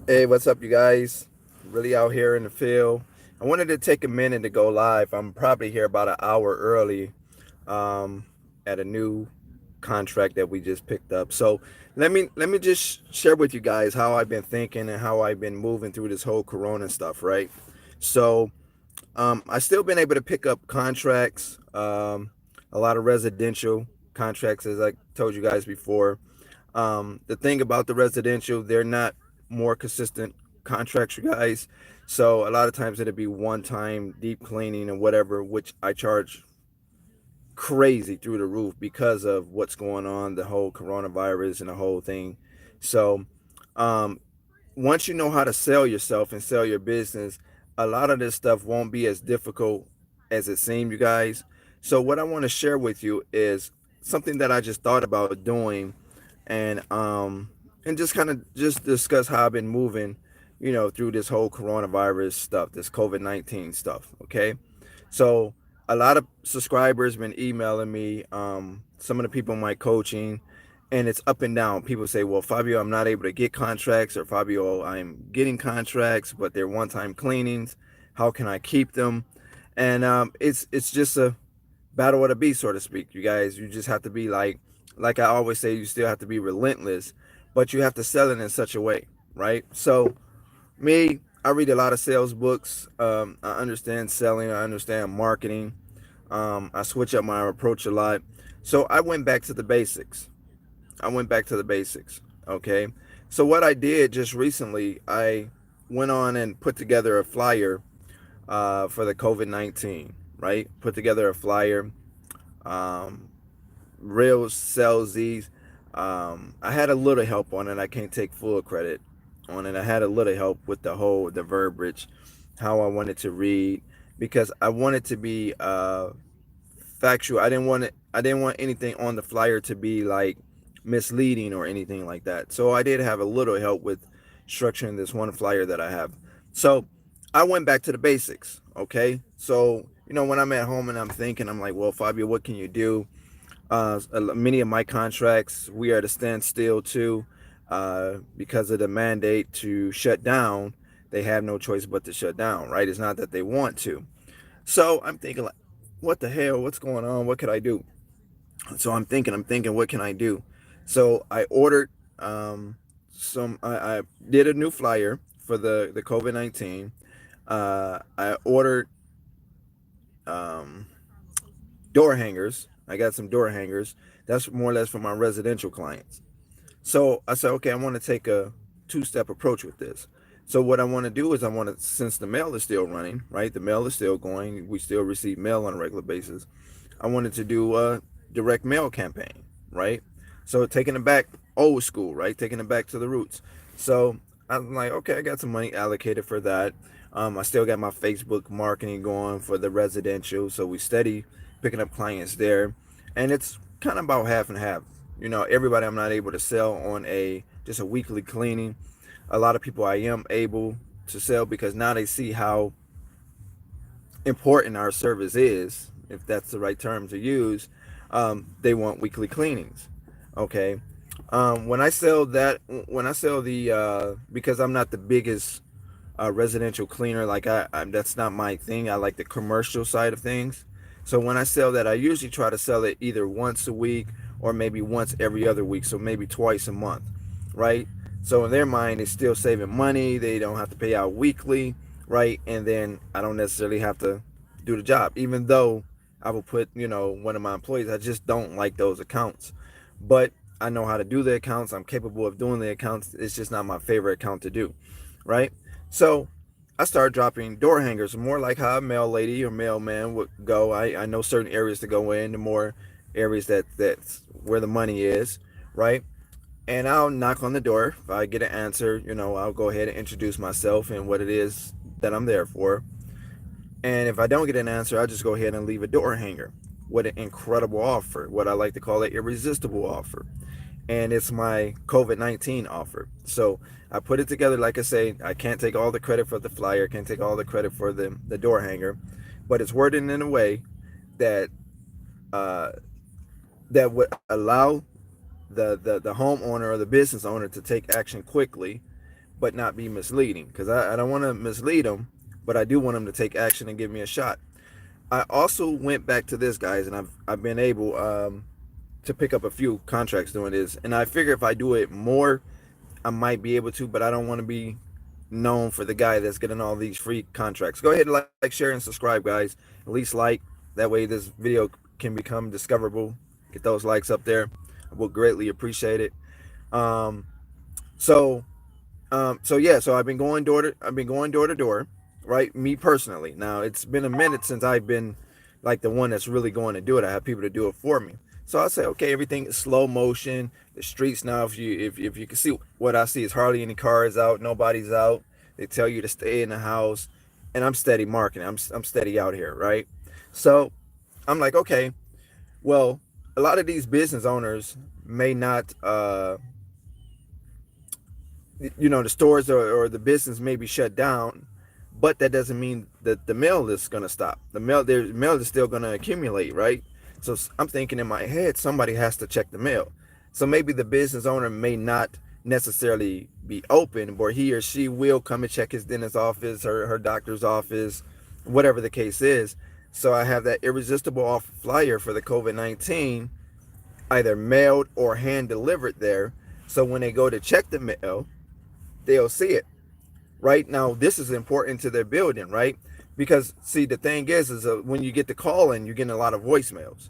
Hey, what's up, you guys? Really out here in the field. I wanted to take a minute to go live. I'm probably here about an hour early um, at a new contract that we just picked up. So let me just share with you guys how I've been thinking and how I've been moving through this whole Corona stuff, right? So I still been able to pick up contracts, a lot of residential contracts, as I told you guys before. The thing about the residential, they're not more consistent contracts, you guys. So a lot of times it'll be one time deep cleaning and whatever, which I charge crazy through the roof because of what's going on, the whole coronavirus and the whole thing. So um, once you know how to sell yourself and sell your business, a lot of this stuff won't be as difficult as it seems, you guys. So what I want to share with you is something that I just thought about doing, and just kind of just discuss how I've been moving, through this whole coronavirus stuff, this COVID-19 stuff. Okay, so a lot of subscribers been emailing me. Some of the people in my coaching, and it's up and down. People say, "Well, Fabio, I'm not able to get contracts," or "Fabio, I'm getting contracts, but they're one-time cleanings. How can I keep them?" And it's just a battle of the beast, so to speak. You guys, you just have to be like I always say, you still have to be relentless, but you have to sell it in such a way, right? So me, I read a lot of sales books. I understand selling. I understand marketing. I switch up my approach a lot. So I went back to the basics. I went back to the basics. Okay. So what I did just recently, I went on and put together a flyer for the COVID-19. Right. Put together a flyer. Um, Real sells these. I had a little help on it. I can't take full credit on it. I had a little help with the verbiage, how I wanted to read, because I wanted to be factual. I didn't want anything on the flyer to be like misleading or anything like that. So I did have a little help with structuring this one flyer that I have. So I went back to the basics. Okay. So when I'm at home and I'm thinking, I'm like, well, Fabio, what can you do? Many of my contracts, we are at a standstill too, because of the mandate to shut down. They have no choice but to shut down, right? It's not that they want to. So I'm thinking, like, what the hell? What's going on? What could I do? So I'm thinking, what can I do? So I ordered I did a new flyer for the COVID-19. I ordered um, door hangers. I got some door hangers. That's more or less for my residential clients. So I said, okay, I want to take a two-step approach with this. So what I want to do is since the mail is still running, right? The mail is still going. We still receive mail on a regular basis. I wanted to do a direct mail campaign, right? So taking it back old school, right? Taking it back to the roots. So I'm like, okay, I got some money allocated for that. I still got my Facebook marketing going for the residential, so we steady picking up clients there, and it's kind of about half and half. Everybody I'm not able to sell on a just a weekly cleaning. A lot of people I am able to sell because now they see how important our service is, if that's the right term to use. They want weekly cleanings. Okay. When I sell the, because I'm not the biggest residential cleaner, like that's not my thing. I like the commercial side of things. So when I sell that, I usually try to sell it either once a week or maybe once every other week. So maybe twice a month, right? So in their mind, they're still saving money. They don't have to pay out weekly, right? And then I don't necessarily have to do the job, even though I will put, one of my employees. I just don't like those accounts, but I know how to do the accounts. I'm capable of doing the accounts. It's just not my favorite account to do, right? So I started dropping door hangers, more like how a mail lady or mailman would go. I know certain areas to go in, the more areas that's where the money is, right? And I'll knock on the door. If I get an answer, I'll go ahead and introduce myself and what it is that I'm there for. And if I don't get an answer, I'll just go ahead and leave a door hanger. What an incredible offer. What I like to call an irresistible offer. And it's my COVID-19 offer. So I put it together. Like I say, I can't take all the credit for the flyer, can't take all the credit for the door hanger, but it's worded in a way that uh, that would allow the homeowner or the business owner to take action quickly, but not be misleading, because I don't want to mislead them, but I do want them to take action and give me a shot. I also went back to this, guys, and I've been able to pick up a few contracts doing this, and I figure if I do it more, I might be able to, but I don't want to be known for the guy that's getting all these free contracts. Go ahead and like, share, and subscribe, guys. At least like, that way this video can become discoverable. Get those likes up there. I will greatly appreciate it. Um, so so yeah, so I've been going door to door, right? Me personally. Now it's been a minute since I've been like the one that's really going to do it. I have people to do it for me. So I say, okay, everything is slow motion. The streets now, if you can see what I see, is hardly any cars out, nobody's out. They tell you to stay in the house, and I'm steady marketing. I'm steady out here, right? So I'm like, okay, well, a lot of these business owners may not the stores or the business may be shut down, but that doesn't mean that the mail is going to stop. Mail is still going to accumulate, right? So I'm thinking in my head, somebody has to check the mail. So maybe the business owner may not necessarily be open, but he or she will come and check his dentist's office or her doctor's office, whatever the case is. So I have that irresistible offer flyer for the COVID-19 either mailed or hand delivered there. So when they go to check the mail, they'll see it. Right now, this is important to their building, right? Because see, the thing is when you get the call in, you're getting a lot of voicemails,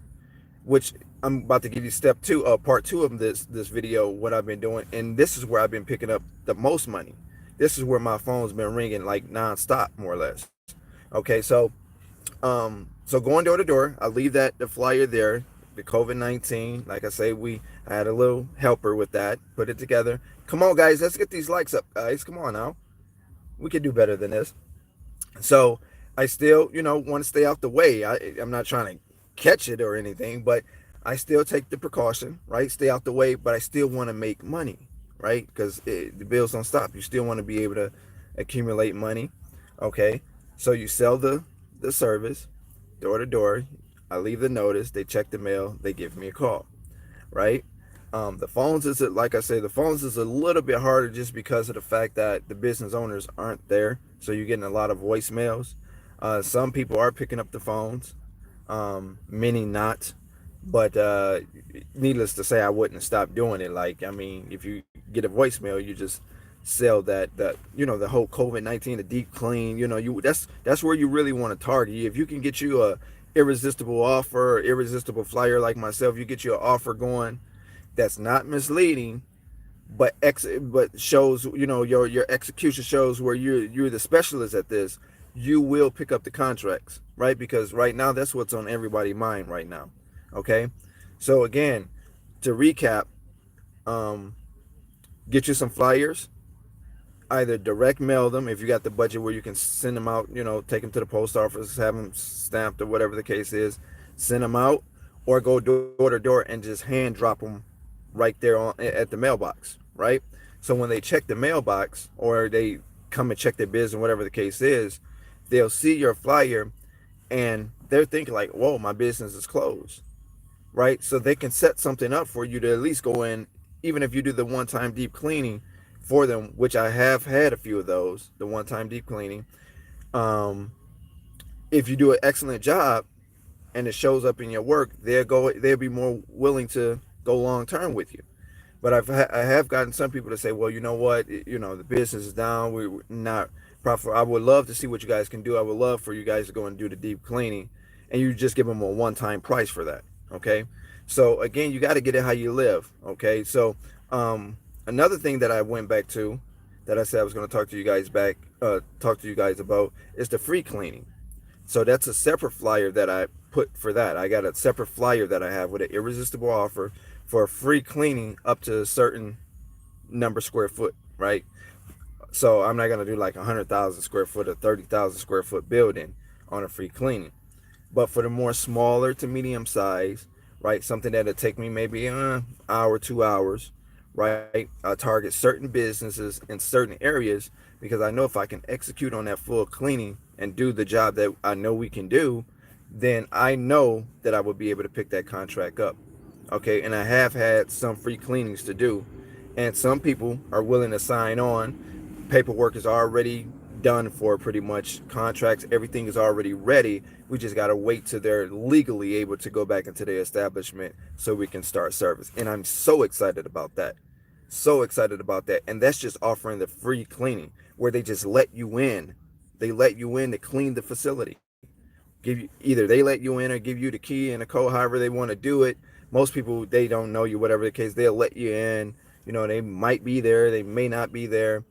which I'm about to give you step two, part two of this video, what I've been doing, and this is where I've been picking up the most money. This is where my phone's been ringing like nonstop, more or less. Okay, so going door to door, I leave the flyer there, the COVID-19. Like I say, I had a little helper with that, put it together. Come on, guys, let's get these likes up, guys. Come on now, we could do better than this. So I still, want to stay out the way. I'm not trying to catch it or anything, but I still take the precaution, right? Stay out the way, but I still want to make money, right? Because the bills don't stop. You still want to be able to accumulate money. Okay, so you sell the service door to door. I leave the notice. They check the mail. They give me a call, right? The phones is, like I say, the phones is a little bit harder just because of the fact that the business owners aren't there. So you're getting a lot of voicemails. Some people are picking up the phones, many not. But needless to say, I wouldn't stop doing it. Like, I mean, if you get a voicemail, you just sell that the whole COVID-19, the deep clean. That's where you really want to target. If you can get you a irresistible offer, irresistible flyer like myself, you get you an offer going that's not misleading, but shows, your execution shows where you're the specialist at this. You will pick up the contracts, right? Because right now that's what's on everybody's mind right now. Okay, so again, to recap, get you some flyers. Either direct mail them if you got the budget where you can send them out, take them to the post office, have them stamped or whatever the case is, send them out, or go door to door and just hand drop them right there at the mailbox, right? So when they check the mailbox or they come and check their business, whatever the case is, they'll see your flyer and they're thinking like, whoa, my business is closed, right? So they can set something up for you to at least go in, even if you do the one-time deep cleaning for them, which I have had a few of those, the one-time deep cleaning. If you do an excellent job and it shows up in your work, they'll be more willing to go long-term with you. But I have gotten some people to say, well, you know what, the business is down, we're not profitable. I would love to see what you guys can do. I would love for you guys to go and do the deep cleaning, and you just give them a one-time price for that. Okay, so again, you got to get it how you live. Okay, so another thing that I went back to, that I said I was going to talk to you guys about, is the free cleaning. So that's a separate flyer that I put for that. I got a separate flyer that I have with an irresistible offer for a free cleaning up to a certain number square foot, right? So I'm not going to do like 100,000 square foot or 30,000 square foot building on a free cleaning. But for the more smaller to medium size, right, something that'll take me maybe an hour, 2 hours, right? I target certain businesses in certain areas because I know if I can execute on that full cleaning and do the job that I know we can do, then I know that I will be able to pick that contract up. Okay, and I have had some free cleanings to do, and some people are willing to sign on paperwork is already done for pretty much contracts. Everything is already ready. We just got to wait till they're legally able to go back into the establishment so we can start service. And I'm so excited about that. So excited about that. And that's just offering the free cleaning where they just let you in. They let you in to clean the facility. Give you either they let you in or give you the key and the code, however they want to do it. Most people, they don't know you, whatever the case, they'll let you in. You know, they might be there, they may not be there.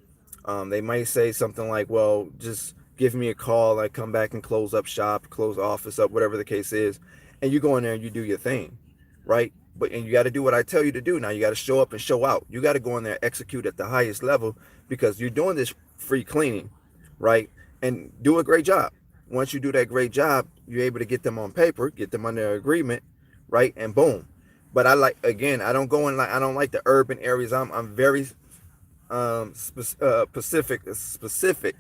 They might say something like, well, just give me a call, I come back and close up shop, close office up, whatever the case is. And you go in there and you do your thing, right? But and you got to do what I tell you to do. Now you got to show up and show out. You got to go in there, execute at the highest level, because you're doing this free cleaning, right? And do a great job. Once you do that great job, you're able to get them on paper, get them under agreement, right? And boom. But I like, again, I don't go in, like, I don't like the urban areas. I'm very specific.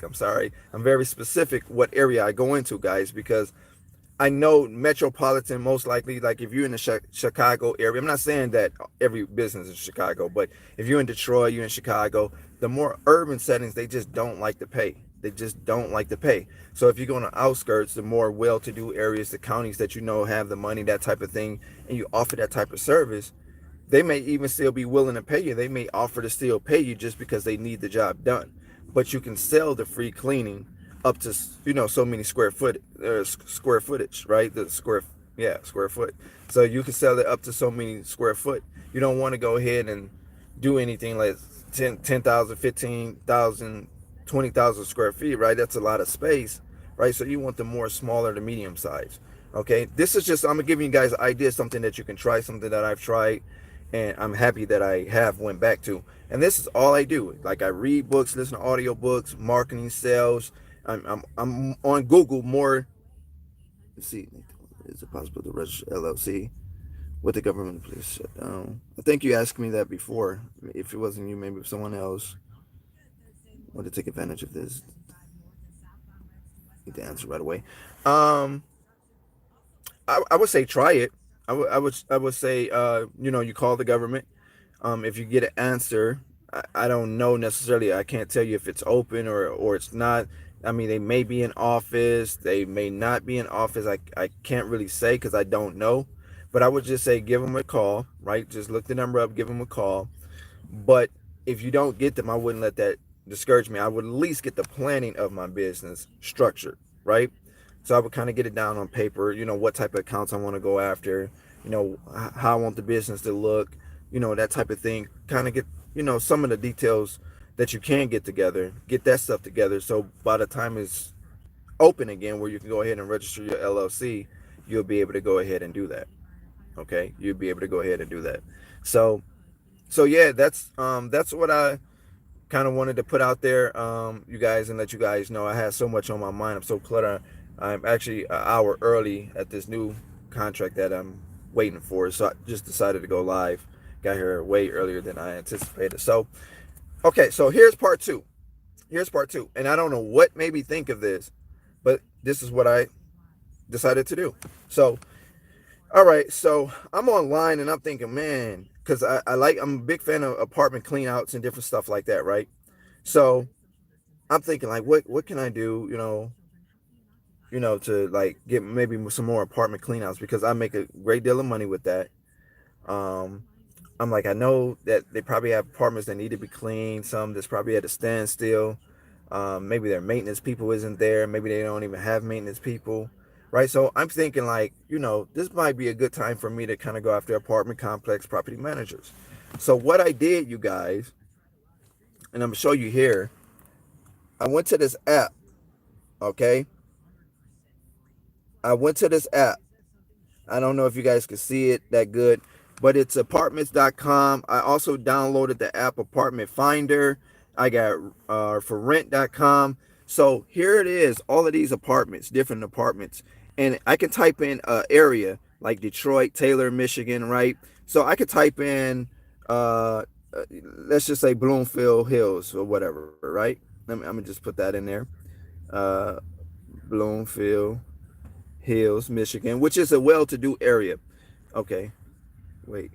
I'm sorry. I'm very specific what area I go into, guys, because I know metropolitan, most likely, like if you're in the Chicago area, I'm not saying that every business is Chicago, but if you're in Detroit, you're in Chicago, the more urban settings, they just don't like to pay. They just don't like to pay. So if you go on the outskirts, the more well-to-do areas, the counties that you know have the money, that type of thing, and you offer that type of service, they may even still be willing to pay you. They may offer to still pay you just because they need the job done. But you can sell the free cleaning up to, you know, so many square footage, right? The square foot. So you can sell it up to so many square foot. You don't want to go ahead and do anything like 10,000, 15,000, 20,000 square feet, right? That's a lot of space, right? So you want the more smaller to medium size. Okay, this is just, I'm gonna give you guys an idea, something that you can try, something that I've tried, and I'm happy that I have went back to. And this is all I do. Like, I read books, listen to audio books, marketing, sales. I'm on Google more. Let's see, is it possible to register LLC with the government? Please shut down. I think you asked me that before. If it wasn't you, maybe someone else. Want to take advantage of this? Need to answer right away. Um, I would say try it. I would say, you know, you call the government. If you get an answer, I don't know necessarily. I can't tell you if it's open or it's not. I mean, they may be in office, they may not be in office. I can't really say because I don't know. But I would just say give them a call, right? Just look the number up, give them a call. But if you don't get them, I wouldn't let that discourage me. I would at least get the planning of my business structured, right? So I would kind of get it down on paper, you know, what type of accounts I want to go after, you know, how I want the business to look, you know, that type of thing. Kind of get, you know, some of the details that you can get together, get that stuff together. So by the time it's open again, where you can go ahead and register your LLC, you'll be able to go ahead and do that. Okay. You'll be able to go ahead and do that. So, so yeah, that's what I kind of wanted to put out there, you guys, and let you guys know I had so much on my mind. I'm so cluttered. I'm actually an hour early at this new contract that I'm waiting for. So I just decided to go live. Got here way earlier than I anticipated. So, okay, so here's part two. Here's part two. And I don't know what made me think of this, but this is what I decided to do. So, all right, so I'm online and I'm thinking, man, because I'm a big fan of apartment clean outs and different stuff like that, right? So I'm thinking, like, what can I do, to like get maybe some more apartment clean outs, because I make a great deal of money with that. Um, I'm like, I know that they probably have apartments that need to be cleaned, some that's probably at a standstill. Maybe their maintenance people isn't there. Maybe they don't even have maintenance people, right? So I'm thinking, like, this might be a good time for me to kind of go after apartment complex property managers. So what I did, you guys, and I'm gonna show you here, I went to this app, okay? I went to this app. I don't know if you guys can see it that good, but it's apartments.com. I also downloaded the app Apartment Finder. I got for rent.com. So here it is, all of these apartments, different apartments. And I can type in area like Detroit, Taylor, Michigan, right? So I could type in, let's just say Bloomfield Hills or whatever, right? I'm gonna just put that in there. Bloomfield Hills, Michigan, which is a well-to-do area. Okay, wait,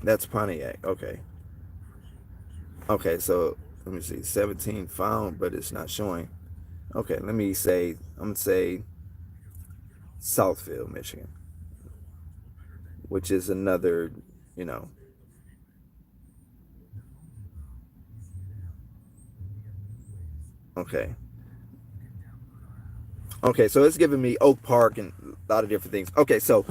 that's Pontiac. Okay, so let me see, 17 found, but it's not showing. Okay, let me say, I'm gonna say Southfield, Michigan, which is another, you know, okay. Okay, so it's giving me Oak Park and a lot of different things. Okay, so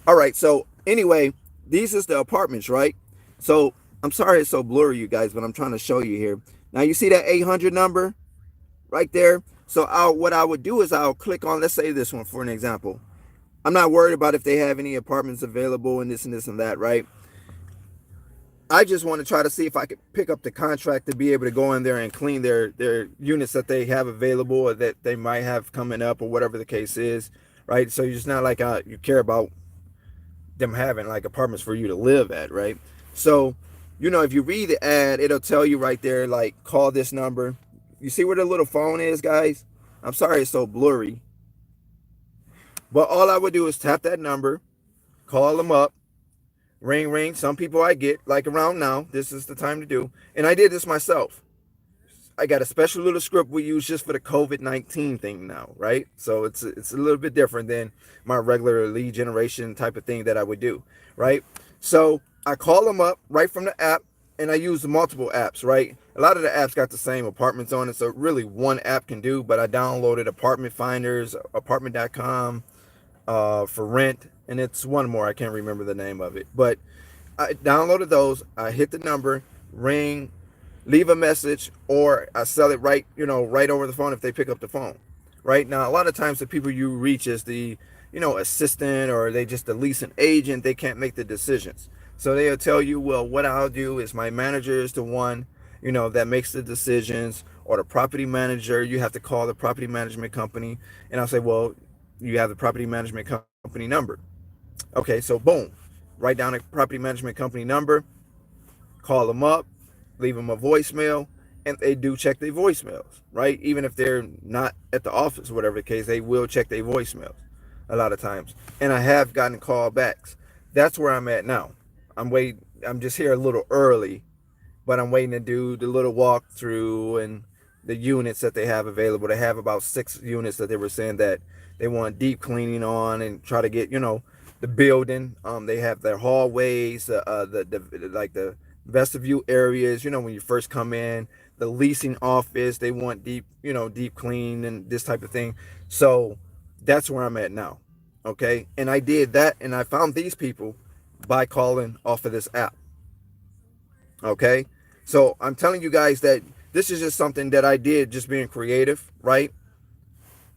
all right, so anyway, these is the apartments, right? So I'm sorry it's so blurry, you guys, but I'm trying to show you here. Now you see that 800 number right there? So what I would do is I'll click on, let's say this one for an example. I'm not worried about if they have any apartments available and this and that, right? I just want to try to see if I could pick up the contract to be able to go in there and clean their units that they have available or that they might have coming up or whatever the case is, right? So it's not like you care about them having like apartments for you to live at, right? So, if you read the ad, it'll tell you right there, like, call this number. You see where the little phone is, guys? I'm sorry it's so blurry. But all I would do is tap that number, call them up, ring, ring. Some people I get, like around now, this is the time to do. And I did this myself. I got a special little script we use just for the COVID-19 thing now, right? So it's a little bit different than my regular lead generation type of thing that I would do, right? So I call them up right from the app, and I use multiple apps, right? A lot of the apps got the same apartments on it, so really one app can do, but I downloaded Apartment Finders, apartment.com, for rent, and it's one more. I can't remember the name of it, but I downloaded those. I hit the number, ring, leave a message, or I sell it right, right over the phone if they pick up the phone. Right now, a lot of times the people you reach is the, assistant, or they just the leasing agent. They can't make the decisions, so they'll tell you, well, what I'll do is my manager is the one, that makes the decisions, or the property manager. You have to call the property management company, and I'll say, well, you have the property management company number. Okay, so boom, write down a property management company number, call them up, leave them a voicemail, and they do check their voicemails, right? Even if they're not at the office, whatever the case, they will check their voicemails a lot of times. And I have gotten callbacks. That's where I'm at now. I'm just here a little early, but I'm waiting to do the little walkthrough and the units that they have available. They have about 6 units that they were saying that they want deep cleaning on, and try to get, the building. They have their hallways, the like the vestibule areas. When you first come in, the leasing office, they want deep, deep clean and this type of thing. So that's where I'm at now. Okay, and I did that, and I found these people by calling off of this app. Okay, so I'm telling you guys that this is just something that I did, just being creative, right?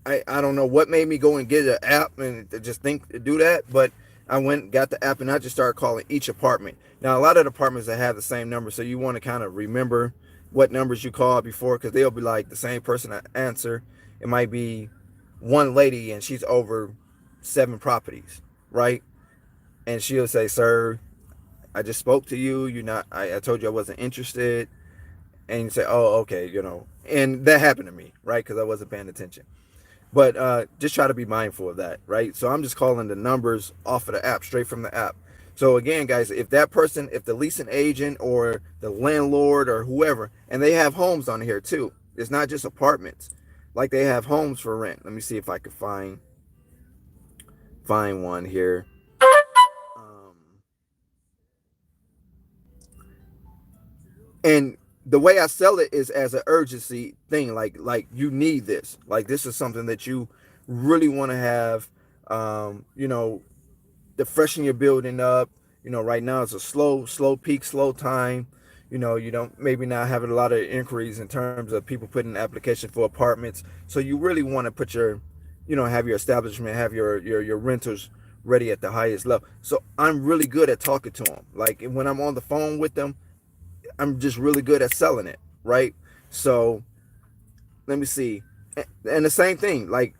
I don't know what made me go and get an app and just think to do that, but I went, got the app, and I just started calling each apartment. Now, a lot of the apartments that have the same number, so you want to kind of remember what numbers you called before, because they'll be like the same person that answer. It might be one lady, and she's over 7 properties, right? And she'll say, "Sir, I just spoke to you. You're not. I told you I wasn't interested." And you say, "Oh, okay," And that happened to me, right? Because I wasn't paying attention. But just try to be mindful of that, right? So I'm just calling the numbers off of the app, straight from the app. So again, guys, if that person, if the leasing agent or the landlord or whoever, and they have homes on here too, it's not just apartments, like they have homes for rent. Let me see if I could find one here. Um, and the way I sell it is as an urgency thing, like you need this, like this is something that you really want to have, to freshen your building up. Right now it's a slow peak, slow time. You don't maybe not having a lot of inquiries in terms of people putting an application for apartments. So you really want to put your, have your establishment, have your renters ready at the highest level. So I'm really good at talking to them. Like when I'm on the phone with them, I'm just really good at selling it, right? So let me see. And the same thing, like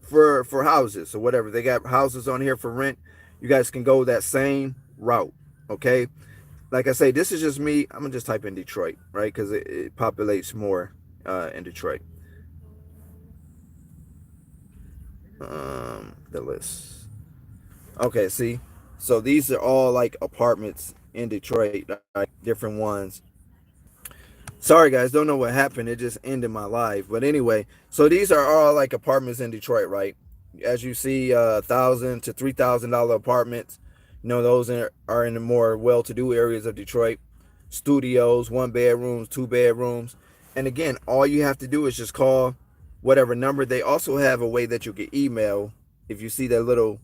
for houses or whatever, they got houses on here for rent. You guys can go that same route, okay? Like I say, this is just me. I'm gonna just type in Detroit, right? Because it populates more in Detroit. The list. Okay, see, so these are all like apartments in Detroit, like different ones. Sorry guys, don't know what happened. It just ended my live. But anyway, so these are all like apartments in Detroit, right? As you see, $1,000 to $3,000 apartments. You know, those are in the more well-to-do areas of Detroit. Studios, 1 bedrooms, 2 bedrooms, and again, all you have to do is just call whatever number. They also have a way that you can email. If you see the little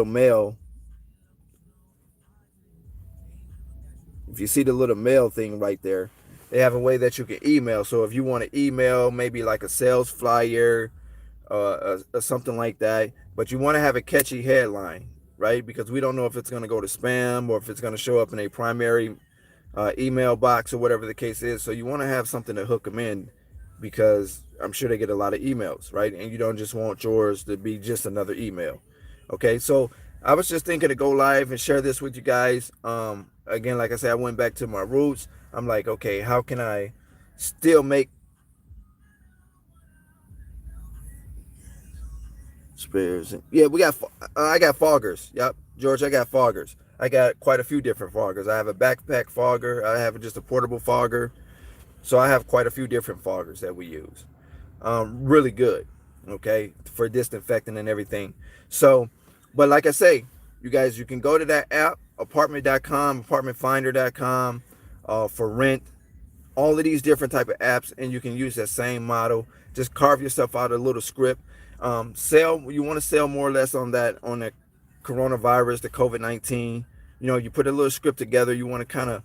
mail, if you see the little mail thing right there, they have a way that you can email. So if you want to email maybe like a sales flyer or something like that, but you want to have a catchy headline, right? Because we don't know if it's going to go to spam or if it's going to show up in a primary email box or whatever the case is. So you want to have something to hook them in, because I'm sure they get a lot of emails, right? And you don't just want yours to be just another email. Okay, so I was just thinking to go live and share this with you guys. Again, like I said, I went back to my roots. I'm like, okay, how can I still make spares? Yeah, I got foggers. Yep, George, I got foggers. I got quite a few different foggers. I have a backpack fogger. I have just a portable fogger. So I have quite a few different foggers that we use. Really good, okay, for disinfecting and everything. So, but like I say, you guys, you can go to that app, apartment.com, apartmentfinder.com, for rent, all of these different type of apps, and you can use that same model. Just carve yourself out a little script. You want to sell more or less on the coronavirus, the COVID-19. You know, you put a little script together. You want to kind of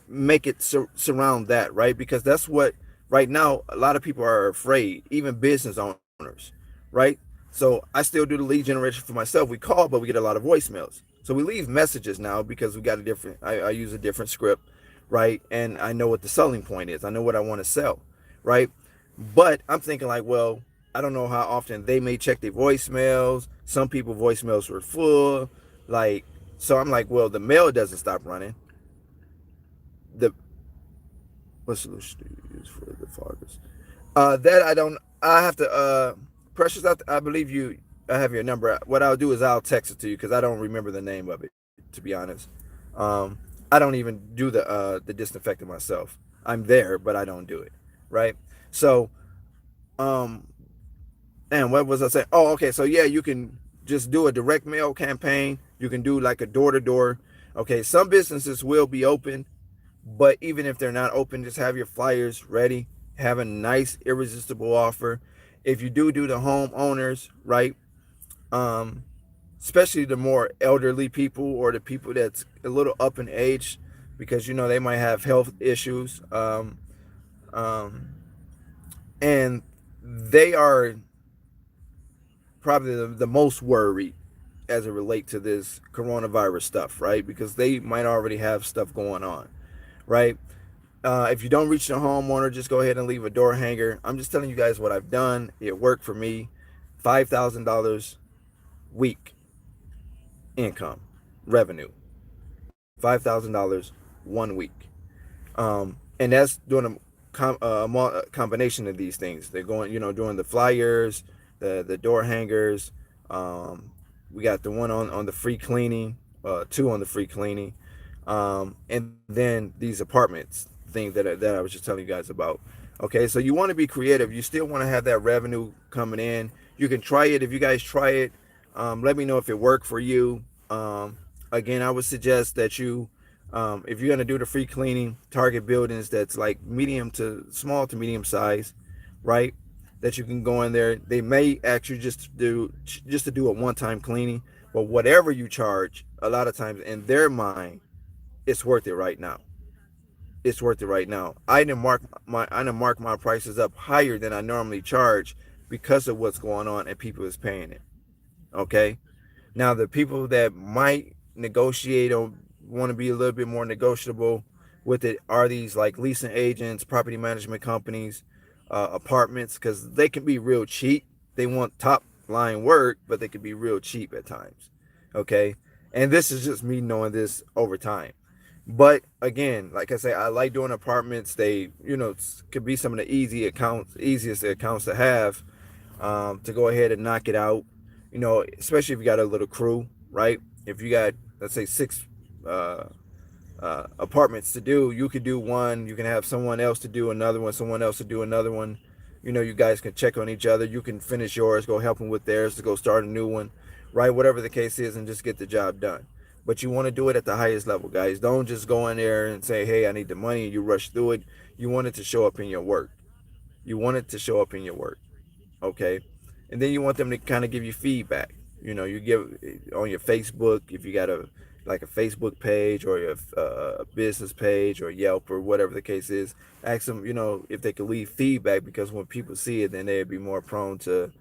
make it surround that, right? Because that's what right now a lot of people are afraid, even business owners, right? So I still do the lead generation for myself. We call, but we get a lot of voicemails. So we leave messages now because we got a different. I use a different script, right? And I know what the selling point is. I know what I want to sell, right? But I'm thinking like, well, I don't know how often they may check their voicemails. Some people voicemails were full, like, so I'm like, well, the mail doesn't stop running. The What solution do you use for the foggers? That I don't. I have to. Precious, I believe you. I have your number. What I'll do is I'll text it to you because I don't remember the name of it. To be honest, I don't even do the disinfectant myself. I'm there, but I don't do it. Right. So, um, and what was I saying? Oh, okay. So yeah, you can just do a direct mail campaign. You can do like a door to door. Okay. Some businesses will be open, but even if they're not open, just have your flyers ready. Have a nice, irresistible offer. If you do the homeowners, right? Um, Especially the more elderly people or the people that's a little up in age, because you know they might have health issues, um, and they are probably the most worried as it relate to this coronavirus stuff, right? Because they might already have stuff going on, right? If you don't reach the homeowner, just go ahead and leave a door hanger. I'm just telling you guys what I've done. It worked for me. $5,000 week income revenue. $5,000 1 week. And that's doing a combination of these things. They're going, doing the flyers, the door hangers. We got the one on the free cleaning, two on the free cleaning, and then these apartments things that I was just telling you guys about. Okay, so you want to be creative. You still want to have that revenue coming in. You can try it. If you guys try it, let me know if it worked for you. Again, I would suggest that if you're gonna do the free cleaning, target buildings that's like medium to small to medium size, right? That you can go in there. They may actually just to do a one-time cleaning, but whatever you charge, a lot of times in their mind, it's worth it right now. It's worth it right now. I didn't mark my prices up higher than I normally charge because of what's going on and people is paying it. Okay. Now the people that might negotiate or want to be a little bit more negotiable with it are these like leasing agents, property management companies, apartments, because they can be real cheap. They want top line work, but they can be real cheap at times. Okay. And this is just me knowing this over time. But again, like I say, I like doing apartments. They, could be some of the easiest accounts to have, to go ahead and knock it out. Especially if you got a little crew, right? If you got, let's say, six, apartments to do. You could do one, you can have someone else to do another one, someone else to do another one. You know, you guys can check on each other. You can finish yours, go help them with theirs to go start a new one, right? Whatever the case is, and just get the job done. But you want to do it at the highest level, guys. Don't just go in there and say, hey, I need the money, and you rush through it. You want it to show up in your work. You want it to show up in your work, okay? And then you want them to kind of give you feedback. You know, you give on your Facebook, if you got a like a Facebook page or a business page or Yelp or whatever the case is, ask them, you know, if they could leave feedback, because when people see it, then they'd be more prone to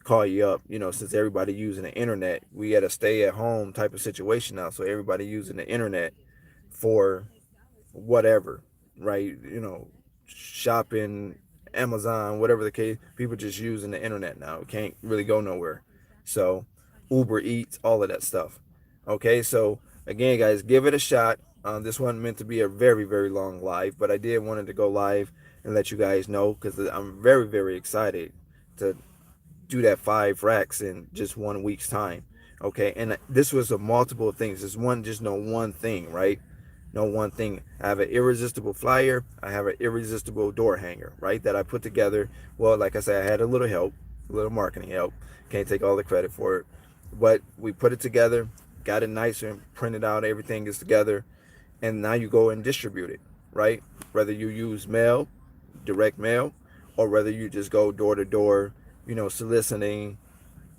call you up. You know, since everybody using the internet, we got a stay at home type of situation now, so everybody using the internet for whatever, right? You know, shopping, Amazon, whatever the case, people just using the internet now. Can't really go nowhere. So, Uber Eats, all of that stuff. Okay, so again, guys, give it a shot. This wasn't meant to be a very, very long live, but I did wanted to go live and let you guys know, because I'm very, very excited to do that 5 racks in just 1 week's time. Okay, and this was a multiple things. It's one, just no one thing, right? No one thing. I have an irresistible flyer. I have an irresistible door hanger, right? That I put together. Well, like I said, I had a little help, a little marketing help. Can't take all the credit for it, but we put it together, got it nicer, and printed out. Everything is together, and now you go and distribute it, right? Whether you use mail, direct mail, or whether you just go door to door, you know, soliciting,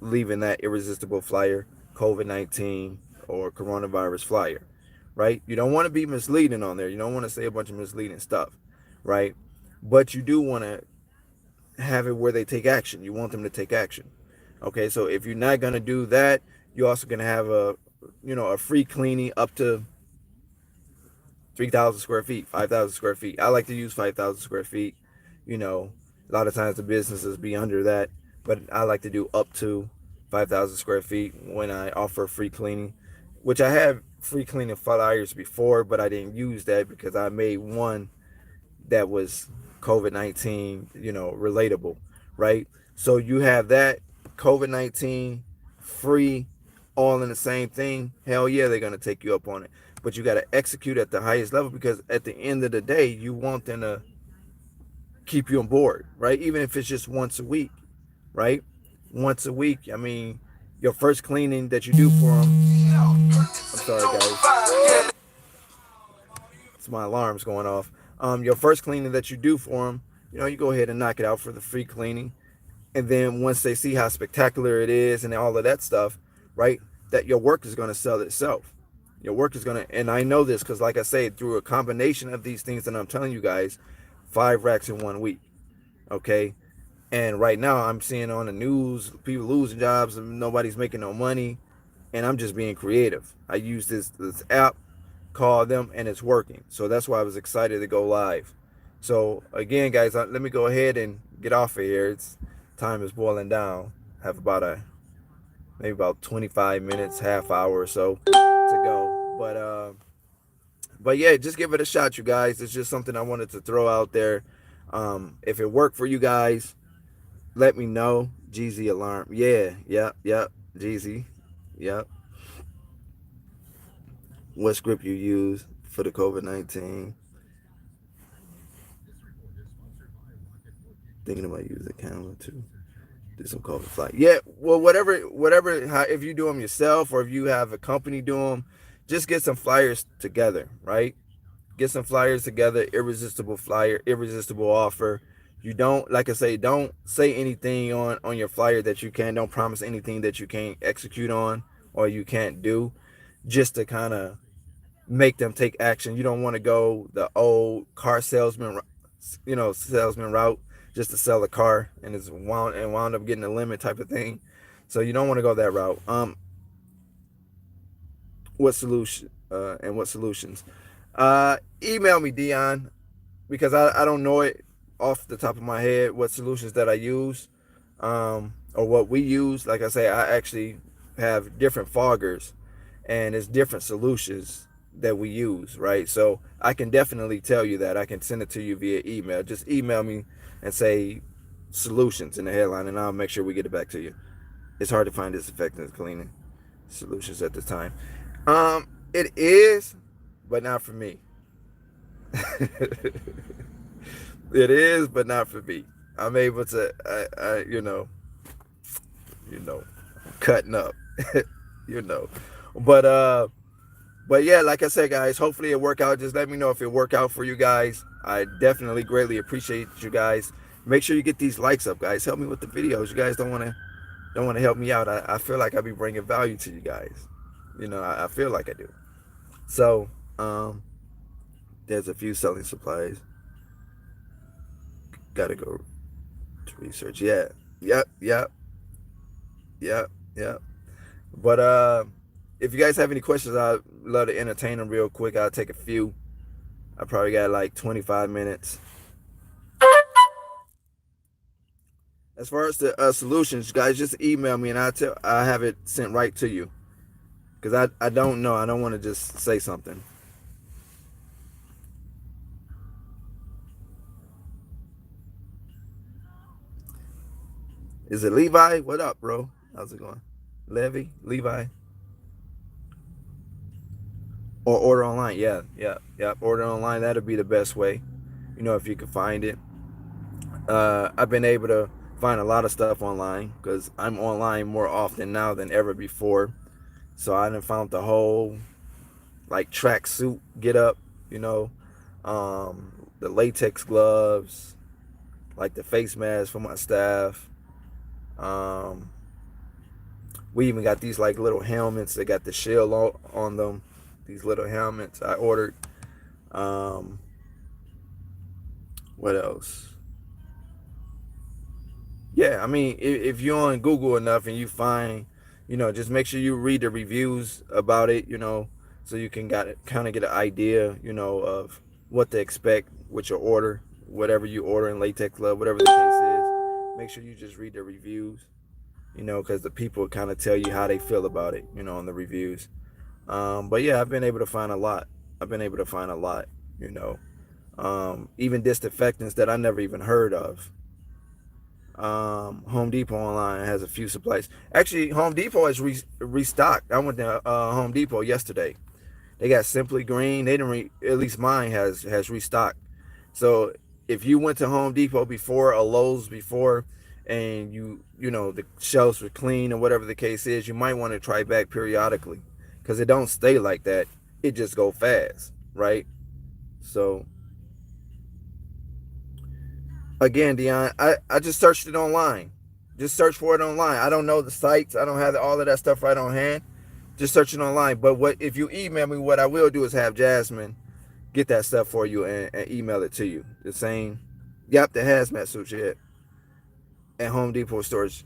leaving that irresistible flyer, COVID-19 or coronavirus flyer, right? You don't want to be misleading on there. You don't want to say a bunch of misleading stuff, right? But you do want to have it where they take action. You want them to take action. Okay, so if you're not going to do that, you're also going to have a free cleaning up to 3,000 square feet, 5,000 square feet. I like to use 5,000 square feet. You know, a lot of times the businesses be under that, but I like to do up to 5,000 square feet when I offer free cleaning, which I have free cleaning flyers before, but I didn't use that because I made one that was COVID-19, you know, relatable, right? So you have that COVID-19 free, all in the same thing. Hell yeah, they're going to take you up on it. But you got to execute at the highest level, because at the end of the day, you want them to keep you on board, right? Even if it's just once a week, right? Once a week. I mean, your first cleaning that you do for them. I'm sorry, guys. It's my alarms going off. Your first cleaning that you do for them, you know, you go ahead and knock it out for the free cleaning. And then once they see how spectacular it is and all of that stuff, right, that your work is going to sell itself. Your work is going to, and I know this because, like I say, through a combination of these things that I'm telling you guys, 5 racks in 1 week. Okay. And right now I'm seeing on the news, people losing jobs and nobody's making no money. And I'm just being creative. I use this app, call them, and it's working. So that's why I was excited to go live. So again, guys, let me go ahead and get off of here. Time is boiling down. I have maybe about 25 minutes, half hour or so to go. But yeah, just give it a shot, you guys. It's just something I wanted to throw out there. If it worked for you guys, let me know. Jeezy alarm. Yeah, yep. Jeezy. Yep. What script you use for the COVID-19? Thinking about using Canva too. Do some COVID flight. Yeah, well, whatever. If you do them yourself or if you have a company do them, just get some flyers together, right? Get some flyers together. Irresistible flyer, irresistible offer. You don't, like I say, don't say anything on your flyer that you can't. Don't promise anything that you can't execute on or you can't do, just to kind of make them take action. You don't want to go the old car salesman, salesman route, just to sell a car and it's wound up getting a limit type of thing. So you don't want to go that route. What solution and what solutions? Email me, Dion, because I don't know it off the top of my head what solutions that I use, or what we use. Like I say, I actually have different foggers and it's different solutions that we use, right? So I can definitely tell you that. I can send it to you via email. Just email me and say solutions in the headline, and I'll make sure we get it back to you. It's hard to find disinfectant cleaning solutions at this time. It is, but not for me. It is, but not for me. I'm able to, you know, cutting up, you know. But but yeah, like I said, guys, hopefully it work out. Just let me know if it work out for you guys. I definitely greatly appreciate you guys. Make sure you get these likes up, guys. Help me with the videos. You guys don't want to help me out. I feel like I be bringing value to you guys. I feel like I do. So there's a few selling supplies. Gotta go to research. Yeah. Yep. Yep. Yep. Yep. But if you guys have any questions, I'd love to entertain them real quick. I'll take a few. I probably got like 25 minutes. As far as the solutions, guys, just email me and I have it sent right to you. Because I don't know. I don't want to just say something. Is it Levi? What up, bro? How's it going? Levi? Or order online. Yeah, yeah, yeah. Order online. That'll be the best way. If you can find it. I've been able to find a lot of stuff online because I'm online more often now than ever before. So I done found the whole like tracksuit get up, the latex gloves, like the face mask for my staff. Um, we even got these like little helmets. They got the shield on them. These little helmets I ordered. Um, what else? Yeah, I mean, if you're on Google enough and you find, just make sure you read the reviews about it, so you can kind of get an idea, of what to expect with your order, whatever you order in Latex Glove, whatever the case is. Make sure you just read the reviews, because the people kind of tell you how they feel about it, on the reviews. But yeah, I've been able to find a lot. I've been able to find a lot, even disinfectants that I never even heard of. Home Depot online has a few supplies. Actually, Home Depot has restocked. I went to Home Depot yesterday. They got Simply Green. They didn't at least mine has restocked. So if you went to Home Depot before or Lowe's before, and the shelves were clean or whatever the case is, you might want to try back periodically because it don't stay like that. It just go fast, right? So again, Dion, I just searched it online. Just search for it online. I don't know the sites. I don't have all of that stuff right on hand. Just search it online. But if you email me, what I will do is have Jasmine get that stuff for you and email it to you. The same, yep, the hazmat suits you at Home Depot stores.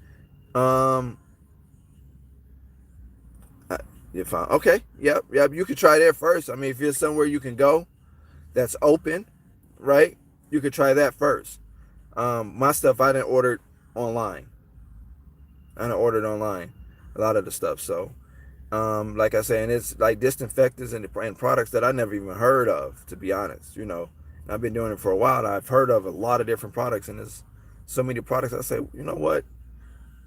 Um, you're fine. Okay, yep. You can try there first. I mean, if you're somewhere you can go that's open, right? You could try that first. My stuff I didn't order online. I didn't order it online. A lot of the stuff. So, like I say, and it's like disinfectants and products that I never even heard of, to be honest. And I've been doing it for a while. I've heard of a lot of different products, and there's so many products. I say, you know what?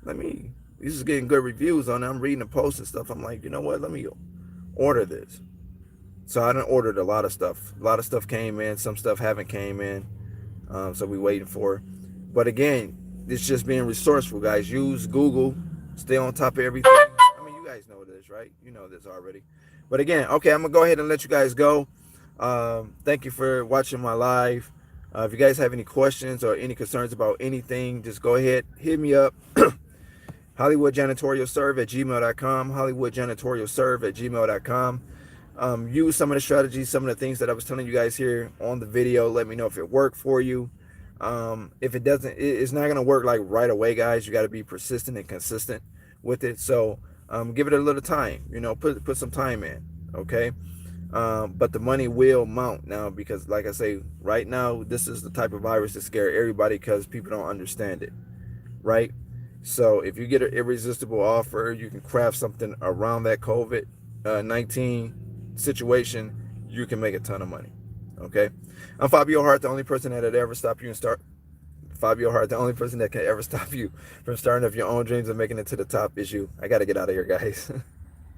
This is getting good reviews on it. I'm reading the posts and stuff. I'm like, you know what? Let me order this. So I done ordered a lot of stuff. A lot of stuff came in. Some stuff haven't came in. So we waiting for. But again, it's just being resourceful, guys. Use Google. Stay on top of everything. I mean, you guys know this, right? You know this already. But again, okay, I'm going to go ahead and let you guys go. Thank you for watching my live. If you guys have any questions or any concerns about anything, just go ahead. Hit me up. HollywoodJanitorialServe@gmail.com. HollywoodJanitorialServe@gmail.com. Use some of the strategies, some of the things that I was telling you guys here on the video. Let me know if it worked for you. If it doesn't, it's not going to work like right away, guys. You got to be persistent and consistent with it. So give it a little time, put some time in. Okay. But the money will mount now because, like I say, right now, this is the type of virus that scare everybody because people don't understand it. Right. So if you get an irresistible offer, you can craft something around that COVID-19 situation, you can make a ton of money. Okay. I'm Fabio Hart, the only person that'd ever stop you and start. Fabio Hart, the only person that can ever stop you from starting up your own dreams and making it to the top is you. I got to get out of here, guys.